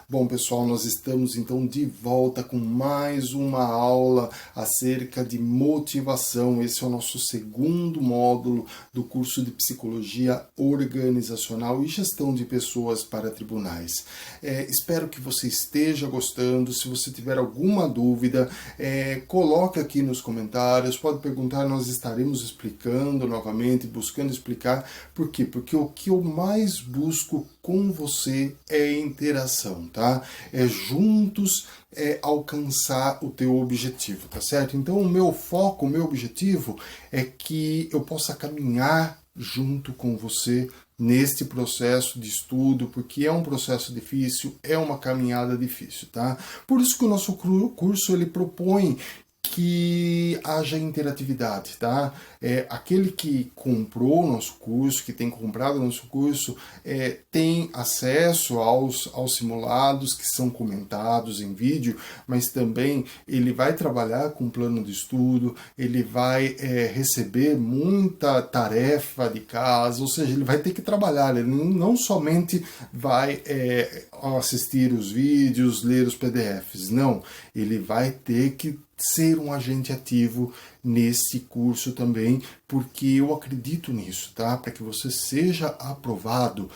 Bom, pessoal, nós estamos então de volta com mais uma aula acerca de motivação. Esse é o nosso segundo módulo do curso de Psicologia Organizacional e Gestão de Pessoas para Tribunais. Espero que você esteja gostando. Se você tiver alguma dúvida, coloque aqui nos comentários. Pode perguntar, nós estaremos explicando novamente, buscando explicar. Por quê? Porque o que eu mais busco com você é interação, tá? É juntos alcançar o teu objetivo, tá certo? Então o meu foco, o meu objetivo é que eu possa caminhar junto com você neste processo de estudo, porque é um processo difícil, é uma caminhada difícil, tá? Por isso que o nosso curso ele propõe que haja interatividade, tá? Aquele que comprou o nosso curso, que tem comprado o nosso curso, tem acesso aos simulados que são comentados em vídeo, mas também ele vai trabalhar com plano de estudo, ele vai receber muita tarefa de casa, ou seja, ele vai ter que trabalhar, ele não somente vai assistir os vídeos, ler os PDFs, não, ele vai ter que ser um agente ativo nesse curso também, porque eu acredito nisso, tá? Para que você seja aprovado,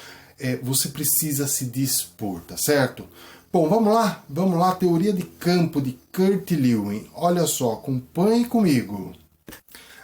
você precisa se dispor, tá certo? Bom, vamos lá, teoria de campo de Kurt Lewin. Olha só, acompanhe comigo.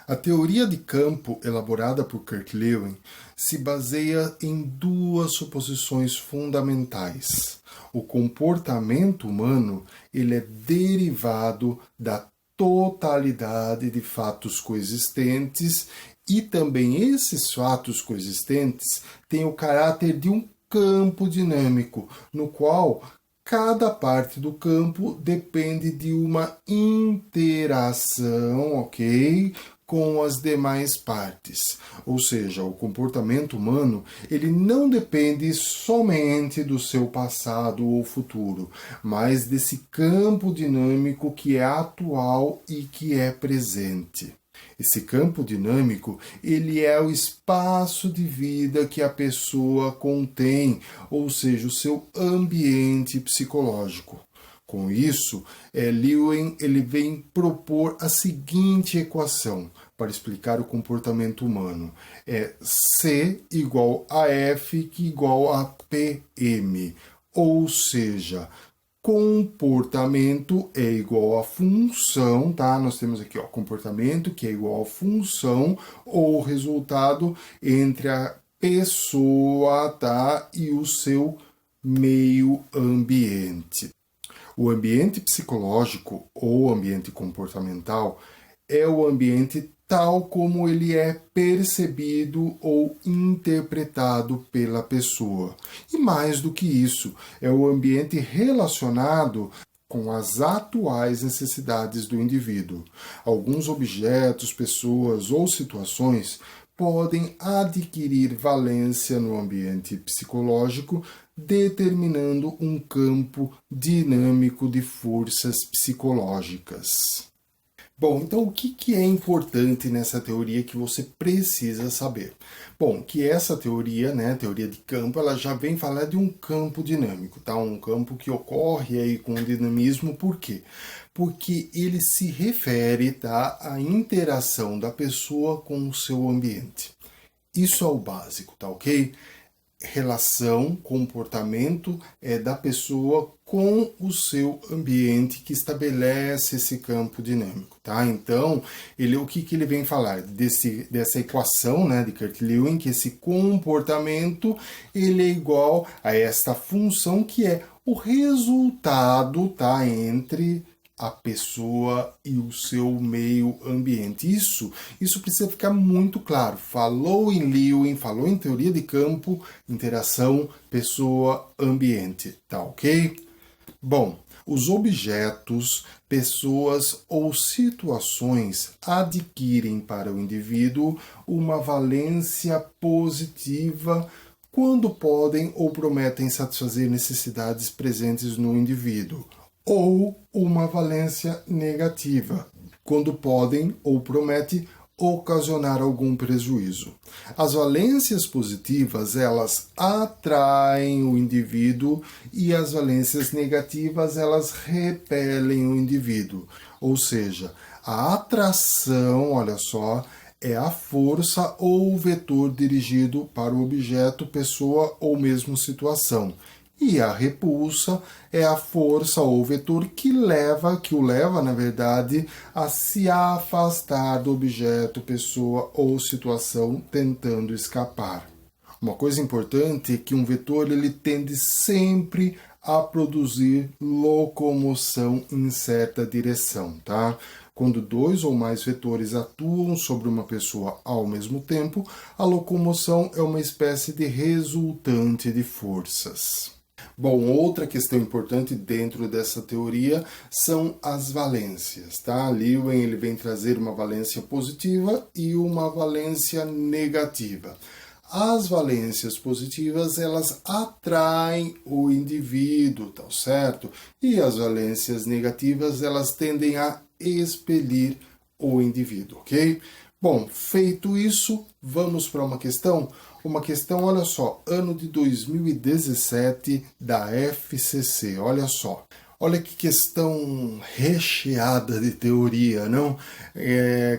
A teoria de campo elaborada por Kurt Lewin se baseia em duas suposições fundamentais. O comportamento humano ele é derivado da totalidade de fatos coexistentes e também esses fatos coexistentes têm o caráter de um campo dinâmico, no qual cada parte do campo depende de uma interação, ok? Com as demais partes. Ou seja, o comportamento humano, ele não depende somente do seu passado ou futuro, mas desse campo dinâmico que é atual e que é presente. Esse campo dinâmico, ele é o espaço de vida que a pessoa contém, ou seja, o seu ambiente psicológico. Com isso, Lewin ele vem propor a seguinte equação para explicar o comportamento humano. É C igual a F que igual a PM. Ou seja, comportamento é igual a função, tá? Nós temos aqui, ó, comportamento que é igual a função ou resultado entre a pessoa, tá? E o seu meio ambiente. O ambiente psicológico ou ambiente comportamental é o ambiente tal como ele é percebido ou interpretado pela pessoa. E mais do que isso, é o ambiente relacionado com as atuais necessidades do indivíduo. Alguns objetos, pessoas ou situações podem adquirir valência no ambiente psicológico, determinando um campo dinâmico de forças psicológicas. Bom, então o que é importante nessa teoria que você precisa saber? Bom, que essa teoria, né, teoria de campo, ela já vem falar de um campo dinâmico, tá? Um campo que ocorre aí com dinamismo, por quê? Porque ele se refere, tá, à interação da pessoa com o seu ambiente. Isso é o básico, tá ok? Relação, comportamento da pessoa com o seu ambiente que estabelece esse campo dinâmico, tá? Então, o que ele vem falar? Dessa equação, né, de Kurt Lewin, que esse comportamento ele é igual a esta função que é o resultado, tá, entre a pessoa e o seu meio ambiente. Isso precisa ficar muito claro. Falou em Lewin, falou em teoria de campo, interação, pessoa, ambiente, tá ok? Bom, os objetos, pessoas ou situações adquirem para o indivíduo uma valência positiva quando podem ou prometem satisfazer necessidades presentes no indivíduo, ou uma valência negativa, quando podem ou prometem ocasionar algum prejuízo. As valências positivas, elas atraem o indivíduo e as valências negativas, elas repelem o indivíduo. Ou seja, a atração, olha só, é a força ou o vetor dirigido para o objeto, pessoa ou mesmo situação. E a repulsa é a força ou vetor que o leva, na verdade, a se afastar do objeto, pessoa ou situação, tentando escapar. Uma coisa importante é que um vetor ele tende sempre a produzir locomoção em certa direção, tá? Quando dois ou mais vetores atuam sobre uma pessoa ao mesmo tempo, a locomoção é uma espécie de resultante de forças. Bom, outra questão importante dentro dessa teoria são as valências, tá? Lewin ele vem trazer uma valência positiva e uma valência negativa. As valências positivas, elas atraem o indivíduo, tá certo? E as valências negativas, elas tendem a expelir o indivíduo, ok? Bom, feito isso, vamos para uma questão. Uma questão, olha só, ano de 2017 da FCC, olha só. Olha que questão recheada de teoria, não?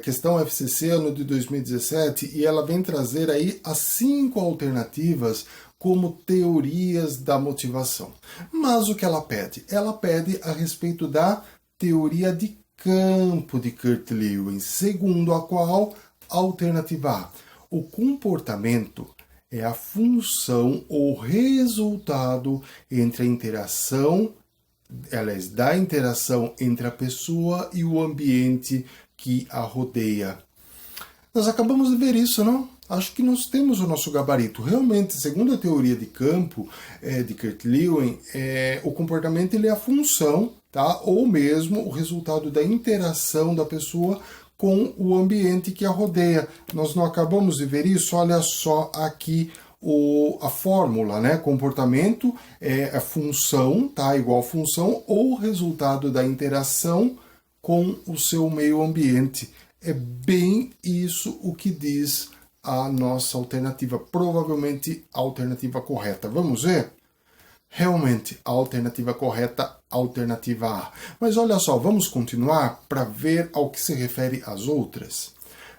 Questão FCC, ano de 2017, e ela vem trazer aí as 5 alternativas como teorias da motivação. Mas o que ela pede? Ela pede a respeito da teoria de campo de Kurt Lewin, segundo a qual, alternativa A, o comportamento é a função ou resultado entre a interação, da interação entre a pessoa e o ambiente que a rodeia. Nós acabamos de ver isso, não? Acho que nós temos o nosso gabarito. Realmente, segundo a teoria de campo de Kurt Lewin, o comportamento ele é a função, tá? Ou mesmo o resultado da interação da pessoa com o ambiente que a rodeia. Nós não acabamos de ver isso? Olha só aqui a fórmula, né? Comportamento é a função, tá? Igual função ou resultado da interação com o seu meio ambiente. É bem isso o que diz a nossa alternativa, provavelmente a alternativa correta. Vamos ver? Realmente, a alternativa correta, alternativa A. Mas olha só, vamos continuar para ver ao que se refere as outras.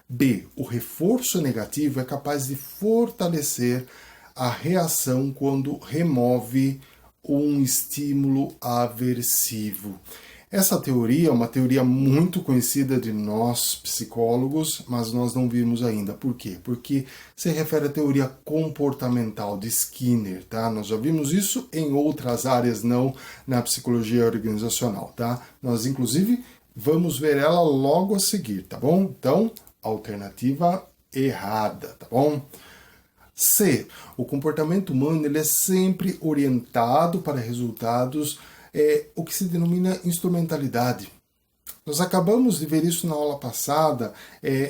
B. O reforço negativo é capaz de fortalecer a reação quando remove um estímulo aversivo. Essa teoria é uma teoria muito conhecida de nós, psicólogos, mas nós não vimos ainda. Por quê? Porque se refere à teoria comportamental de Skinner, tá? Nós já vimos isso em outras áreas, não na psicologia organizacional, tá? Nós, inclusive, vamos ver ela logo a seguir, tá bom? Então, alternativa errada, tá bom? C. O comportamento humano ele é sempre orientado para resultados o que se denomina instrumentalidade. Nós acabamos de ver isso na aula passada.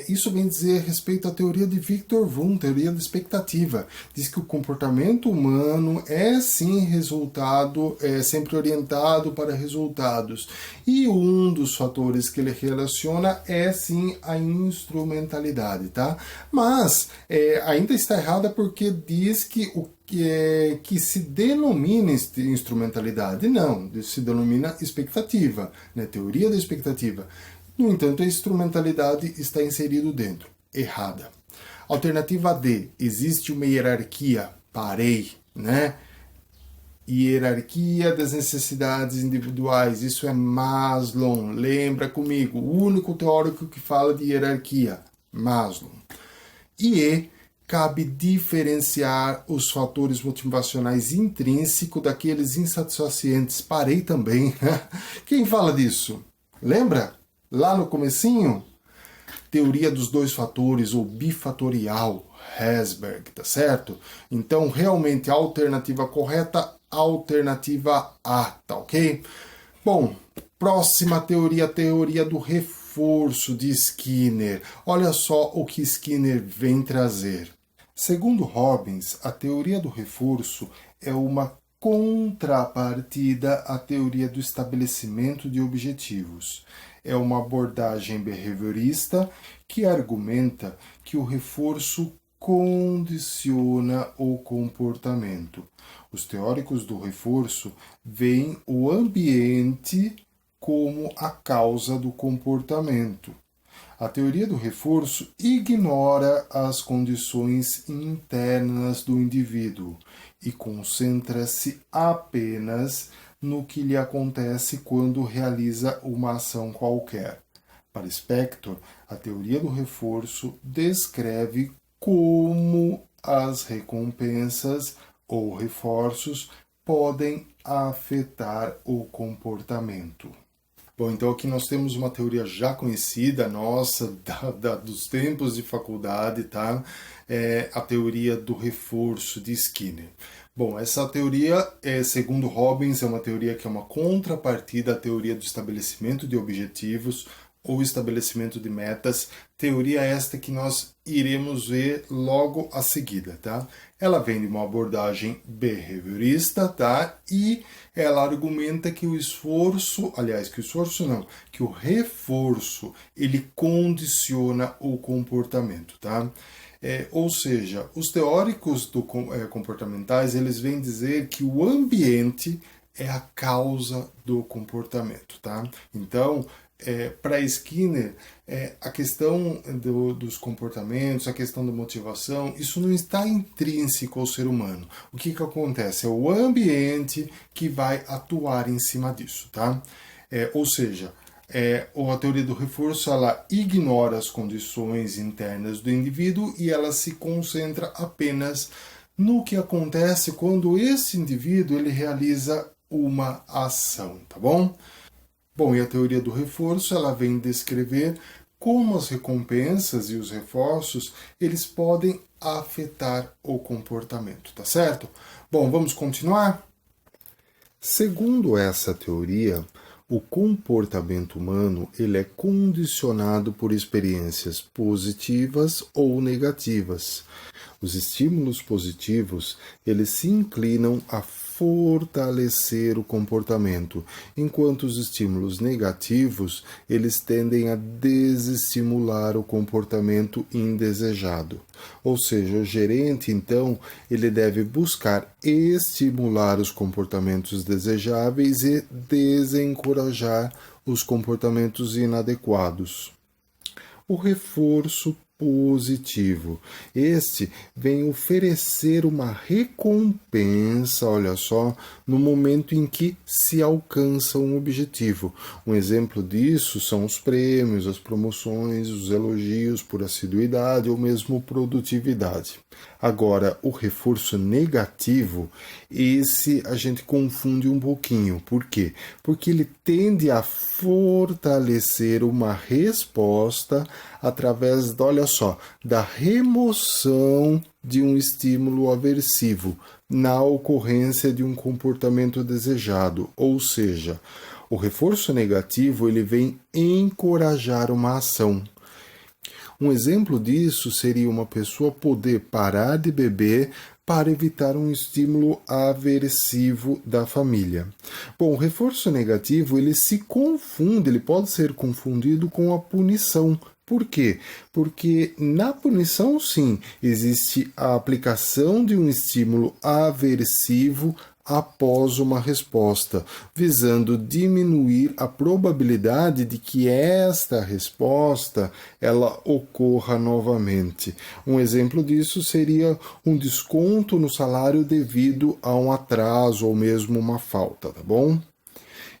Isso vem dizer a respeito à teoria de Victor Wundt, teoria da expectativa. Diz que o comportamento humano é sim resultado, sempre orientado para resultados. E um dos fatores que ele relaciona é sim a instrumentalidade, tá? Mas ainda está errada porque diz que que se denomina instrumentalidade. Não, se denomina expectativa, né? Teoria da expectativa. No entanto, a instrumentalidade está inserido dentro. Errada. Alternativa D. Existe uma hierarquia. Parei, né? Hierarquia das necessidades individuais. Isso é Maslow. Lembra comigo. O único teórico que fala de hierarquia. Maslow. E cabe diferenciar os fatores motivacionais intrínsecos daqueles insatisfacientes. Parei também. Quem fala disso? Lembra? Lá no comecinho? Teoria dos dois fatores, ou bifatorial, Herzberg, tá certo? Então, realmente, a alternativa correta, alternativa A, tá ok? Bom, próxima teoria, teoria do reforço de Skinner. Olha só o que Skinner vem trazer. Segundo Robbins, a teoria do reforço é uma contrapartida à teoria do estabelecimento de objetivos. É uma abordagem behaviorista que argumenta que o reforço condiciona o comportamento. Os teóricos do reforço veem o ambiente como a causa do comportamento. A teoria do reforço ignora as condições internas do indivíduo e concentra-se apenas no que lhe acontece quando realiza uma ação qualquer. Para Spector, a teoria do reforço descreve como as recompensas ou reforços podem afetar o comportamento. Bom, então aqui nós temos uma teoria já conhecida nossa, dos tempos de faculdade, tá? A teoria do reforço de Skinner. Bom, essa teoria, segundo Robbins, é uma teoria que é uma contrapartida à teoria do estabelecimento de objetivos ou estabelecimento de metas, teoria esta que nós iremos ver logo a seguida, tá? Ela vem de uma abordagem behaviorista, tá? E ela argumenta que o reforço, ele condiciona o comportamento, tá? Ou seja, os teóricos comportamentais, eles vêm dizer que o ambiente é a causa do comportamento, tá? Então, para Skinner, a questão dos comportamentos, a questão da motivação, isso não está intrínseco ao ser humano. O que acontece? É o ambiente que vai atuar em cima disso, tá? Ou seja, a teoria do reforço, ela ignora as condições internas do indivíduo e ela se concentra apenas no que acontece quando esse indivíduo ele realiza uma ação, tá bom? Bom, e a teoria do reforço, ela vem descrever como as recompensas e os reforços, eles podem afetar o comportamento, tá certo? Bom, vamos continuar? Segundo essa teoria, o comportamento humano ele é condicionado por experiências positivas ou negativas. Os estímulos positivos, eles se inclinam a fortalecer o comportamento, enquanto os estímulos negativos, eles tendem a desestimular o comportamento indesejado. Ou seja, o gerente, então, ele deve buscar estimular os comportamentos desejáveis e desencorajar os comportamentos inadequados. O reforço positivo. Este vem oferecer uma recompensa, olha só, no momento em que se alcança um objetivo. Um exemplo disso são os prêmios, as promoções, os elogios por assiduidade ou mesmo produtividade. Agora, o reforço negativo, esse a gente confunde um pouquinho. Por quê? Porque ele tende a fortalecer uma resposta através, olha só, da remoção de um estímulo aversivo na ocorrência de um comportamento desejado. Ou seja, o reforço negativo ele vem encorajar uma ação. Um exemplo disso seria uma pessoa poder parar de beber para evitar um estímulo aversivo da família. Bom, o reforço negativo ele pode ser confundido com a punição. Por quê? Porque na punição, sim, existe a aplicação de um estímulo aversivo após uma resposta, visando diminuir a probabilidade de que esta resposta ela ocorra novamente. Um exemplo disso seria um desconto no salário devido a um atraso ou mesmo uma falta, tá bom?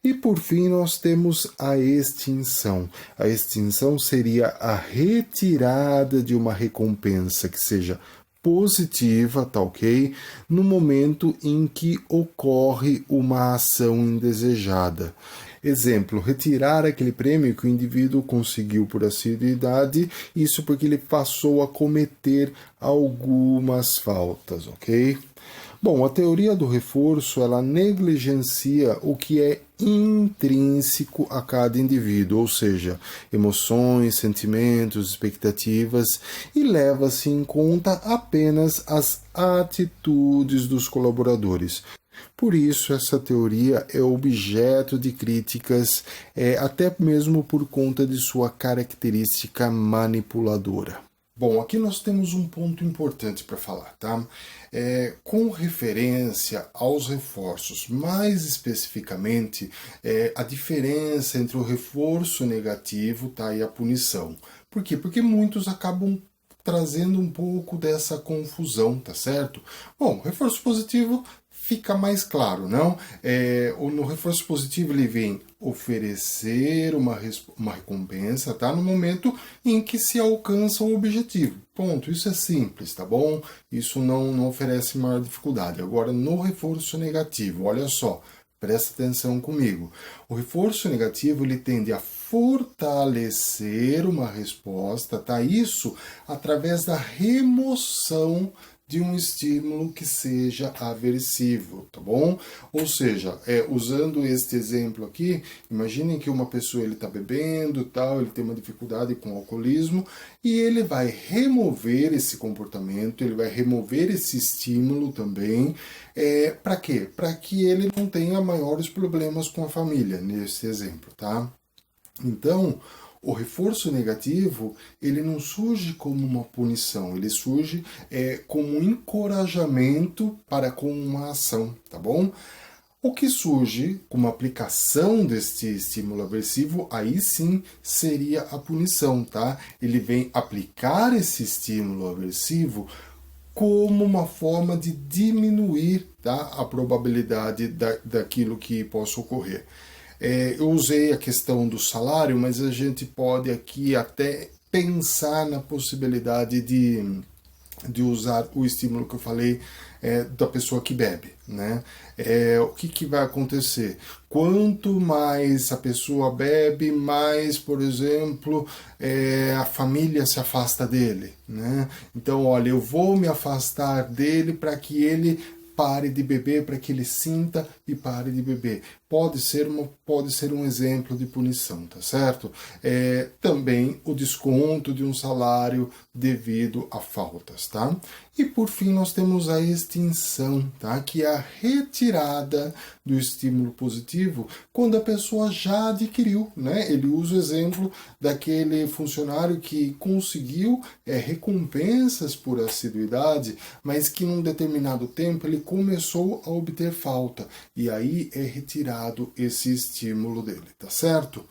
E por fim nós temos a extinção. A extinção seria a retirada de uma recompensa que seja positiva, tá ok? No momento em que ocorre uma ação indesejada. Exemplo, retirar aquele prêmio que o indivíduo conseguiu por assiduidade, isso porque ele passou a cometer algumas faltas, ok? Bom, a teoria do reforço, ela negligencia o que é intrínseco a cada indivíduo, ou seja, emoções, sentimentos, expectativas, e leva-se em conta apenas as atitudes dos colaboradores. Por isso, essa teoria é objeto de críticas, até mesmo por conta de sua característica manipuladora. Bom, aqui nós temos um ponto importante para falar, tá? Com referência aos reforços, mais especificamente, a diferença entre o reforço negativo, tá, e a punição. Por quê? Porque muitos acabam trazendo um pouco dessa confusão, tá certo? Bom, reforço positivo fica mais claro, não? No reforço positivo ele vem oferecer uma recompensa, tá? No momento em que se alcança o objetivo. Ponto, isso é simples, tá bom? Isso não oferece maior dificuldade. Agora, no reforço negativo, olha só, presta atenção comigo. O reforço negativo ele tende a fortalecer uma resposta, tá? Isso através da remoção de um estímulo que seja aversivo, tá bom? Ou seja, usando este exemplo aqui, imaginem que uma pessoa ele está bebendo, tal, ele tem uma dificuldade com o alcoolismo e ele vai remover esse comportamento, ele vai remover esse estímulo também. Para quê? Para que ele não tenha maiores problemas com a família, nesse exemplo, tá? Então, o reforço negativo, ele não surge como uma punição, ele surge como um encorajamento para com uma ação, tá bom? O que surge como aplicação deste estímulo aversivo, aí sim seria a punição, tá? Ele vem aplicar esse estímulo aversivo como uma forma de diminuir, tá, a probabilidade daquilo que possa ocorrer. Eu usei a questão do salário, mas a gente pode aqui até pensar na possibilidade de usar o estímulo que eu falei da pessoa que bebe, né? O que vai acontecer? Quanto mais a pessoa bebe, mais, por exemplo, a família se afasta dele, né? Então, olha, eu vou me afastar dele para que ele pare de beber, para que ele sinta e pare de beber. Pode ser um exemplo de punição, tá certo? Também o desconto de um salário devido a faltas, tá? E por fim nós temos a extinção, tá? Que é a retirada do estímulo positivo quando a pessoa já adquiriu, né? Ele usa o exemplo daquele funcionário que conseguiu recompensas por assiduidade, mas que num determinado tempo ele começou a obter falta e aí é retirado esse estímulo dele, tá certo?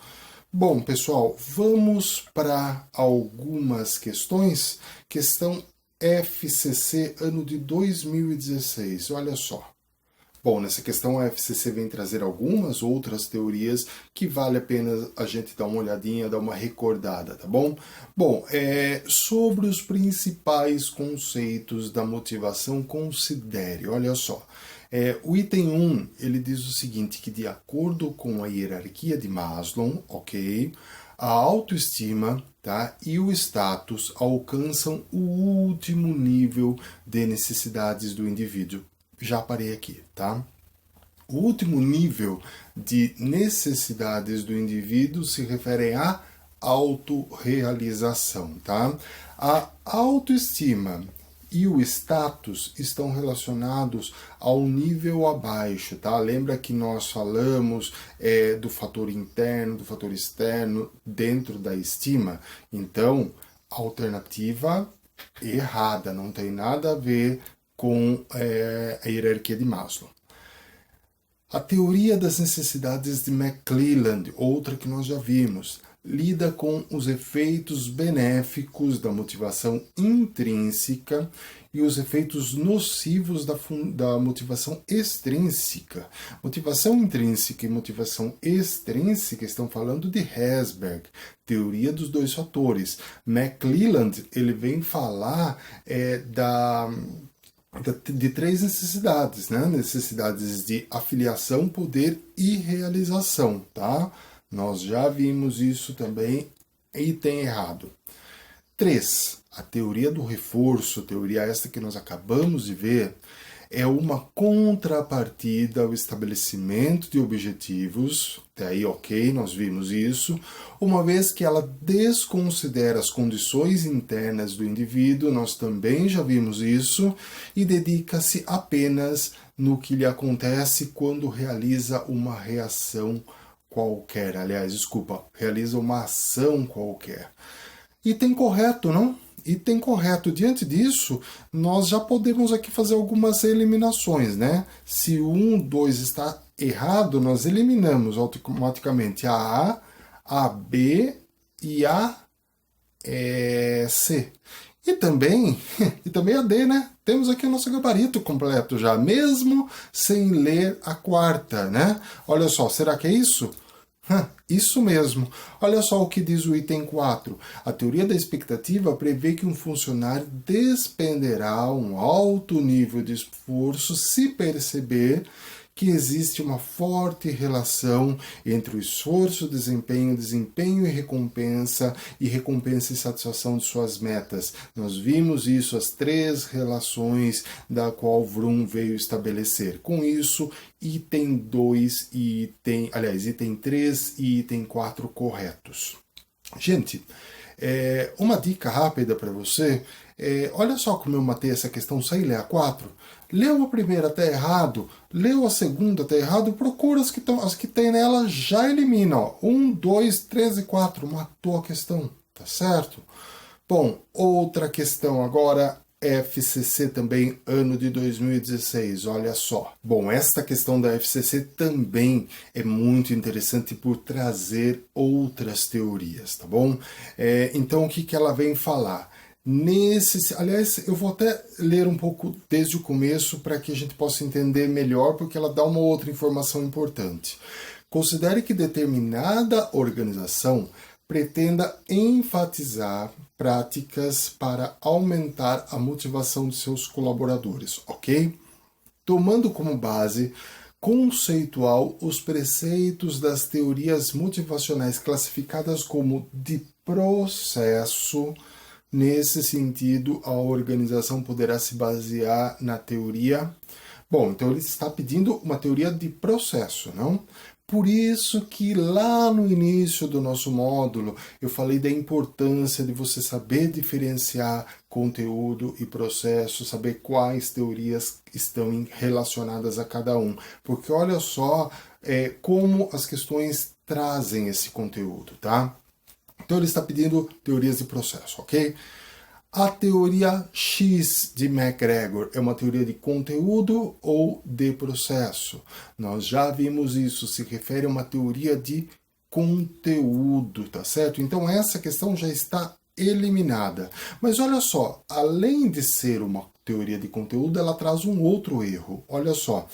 Bom, pessoal, vamos para algumas questões. Questão FCC, ano de 2016. Olha só. Bom, nessa questão a FCC vem trazer algumas outras teorias que vale a pena a gente dar uma olhadinha, dar uma recordada, tá bom? Bom, sobre os principais conceitos da motivação, considere, olha só. O item 1, ele diz o seguinte, que de acordo com a hierarquia de Maslow, ok, a autoestima, tá, e o status alcançam o último nível de necessidades do indivíduo. Já parei aqui, tá? O último nível de necessidades do indivíduo se refere à autorrealização, tá? A autoestima e o status estão relacionados ao nível abaixo, tá? Lembra que nós falamos do fator interno, do fator externo dentro da estima? Então, alternativa errada, não tem nada a ver com a hierarquia de Maslow. A teoria das necessidades de McClelland, outra que nós já vimos, lida com os efeitos benéficos da motivação intrínseca e os efeitos nocivos da motivação extrínseca. Motivação intrínseca e motivação extrínseca estão falando de Herzberg, teoria dos dois fatores. McClelland, ele vem falar de três necessidades, né? Necessidades de afiliação, poder e realização, tá? Nós já vimos isso também, item errado. 3. A teoria do reforço, teoria esta que nós acabamos de ver, é uma contrapartida ao estabelecimento de objetivos, até aí ok, nós vimos isso, uma vez que ela desconsidera as condições internas do indivíduo, nós também já vimos isso, e dedica-se apenas no que lhe acontece quando realiza uma reação qualquer, realiza uma ação qualquer. Item correto, não? Item correto. Diante disso, nós já podemos aqui fazer algumas eliminações, né? Se o 1, 2 está errado, nós eliminamos automaticamente a B e a C. E também a D, né? Temos aqui o nosso gabarito completo já, mesmo sem ler a quarta, né? Olha só, será que é isso? Isso mesmo. Olha só o que diz o item 4. A teoria da expectativa prevê que um funcionário despenderá um alto nível de esforço se perceber que existe uma forte relação entre o esforço, desempenho e recompensa e satisfação de suas metas. Nós vimos isso, as 3 relações da qual Vroom veio estabelecer. Com isso, item 2 e item 3 e item 4 corretos. Gente, uma dica rápida para você, olha só como eu matei essa questão sem ler a 4. Leu a primeira, tá errado. Leu a segunda, tá errado. Procura as que tem nela, já elimina. 1, 2, 3 e 4. Matou a questão, tá certo? Bom, outra questão agora, FCC também, ano de 2016, olha só. Bom, esta questão da FCC também é muito interessante por trazer outras teorias, tá bom? Então, o que ela vem falar? Aliás, eu vou até ler um pouco desde o começo para que a gente possa entender melhor, porque ela dá uma outra informação importante. Considere que determinada organização pretenda enfatizar práticas para aumentar a motivação de seus colaboradores, ok? Tomando como base conceitual os preceitos das teorias motivacionais classificadas como de processo. Nesse sentido, a organização poderá se basear na teoria. Bom, então ele está pedindo uma teoria de processo, não? Por isso que lá no início do nosso módulo eu falei da importância de você saber diferenciar conteúdo e processo, saber quais teorias estão relacionadas a cada um. Porque olha só como as questões trazem esse conteúdo, tá? Então ele está pedindo teorias de processo, ok? A teoria X de McGregor é uma teoria de conteúdo ou de processo? Nós já vimos isso, se refere a uma teoria de conteúdo, tá certo? Então essa questão já está eliminada. Mas olha só, além de ser uma teoria de conteúdo, ela traz um outro erro. Olha só,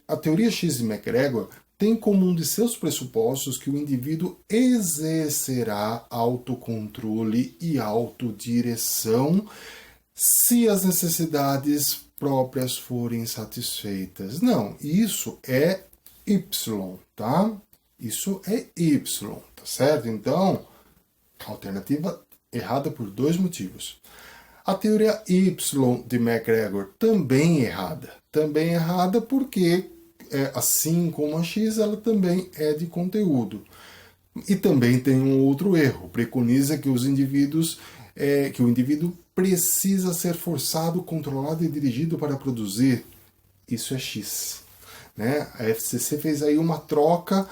a teoria X de McGregor tem como um de seus pressupostos que o indivíduo exercerá autocontrole e autodireção se as necessidades próprias forem satisfeitas. Não, isso é Y, tá? Isso é Y, tá certo? Então, alternativa errada por 2 motivos. A teoria Y de McGregor também errada. Também errada porque assim como a X, ela também é de conteúdo. E também tem um outro erro, preconiza que o indivíduo precisa ser forçado, controlado e dirigido para produzir. Isso é X. Né? A FCC fez aí uma troca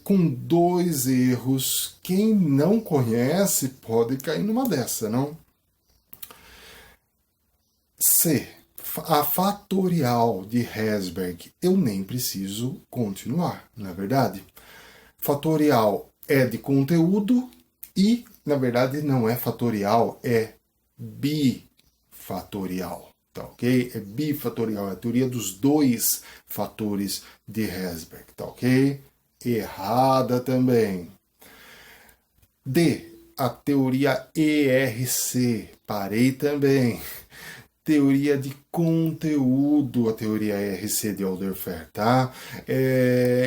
com 2 erros. Quem não conhece pode cair numa dessa, não? C. A fatorial de Herzberg, eu nem preciso continuar, não é verdade? Fatorial é de conteúdo e, na verdade, não é fatorial, é bifatorial, tá ok? É bifatorial, é a teoria dos 2 fatores de Herzberg, tá ok? Errada também. D. A teoria ERC, parei também. Teoria de conteúdo, a teoria ERC de Alderfer, tá?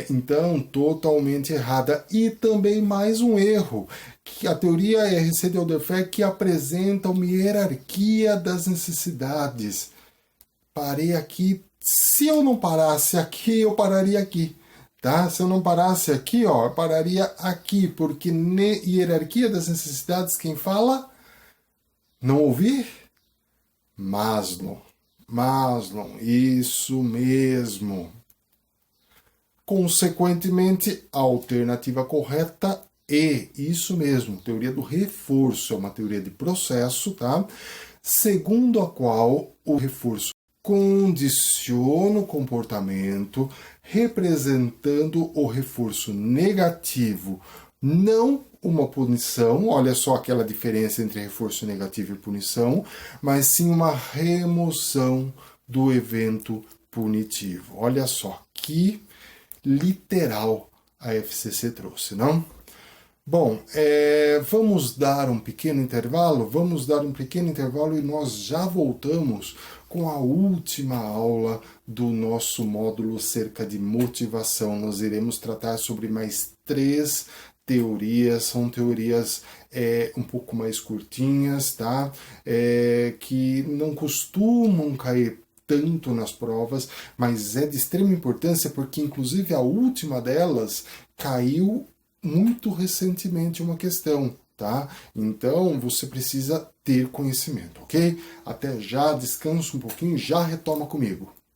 Então, totalmente errada. E também mais um erro, que a teoria ERC de Alderfer que apresenta uma hierarquia das necessidades. parei aqui. Se eu não parasse aqui, eu pararia aqui. Tá? Se eu não parasse aqui, ó, eu pararia aqui, porque hierarquia das necessidades, quem fala? Não ouvir? Maslow. Maslow, isso mesmo. Consequentemente, a alternativa correta é isso mesmo, teoria do reforço, é uma teoria de processo, tá? Segundo a qual o reforço condiciona o comportamento, representando o reforço negativo, não uma punição, olha só aquela diferença entre reforço negativo e punição, mas sim uma remoção do evento punitivo. Olha só que literal a FCC trouxe, não? Bom, vamos dar um pequeno intervalo? Vamos dar um pequeno intervalo e nós já voltamos com a última aula do nosso módulo acerca de motivação. Nós iremos tratar sobre mais 3 teorias, são teorias um pouco mais curtinhas, tá? Que não costumam cair tanto nas provas, mas é de extrema importância porque, inclusive, a última delas caiu muito recentemente uma questão, tá? Então, você precisa ter conhecimento, ok? Até já, descansa um pouquinho e já retoma comigo.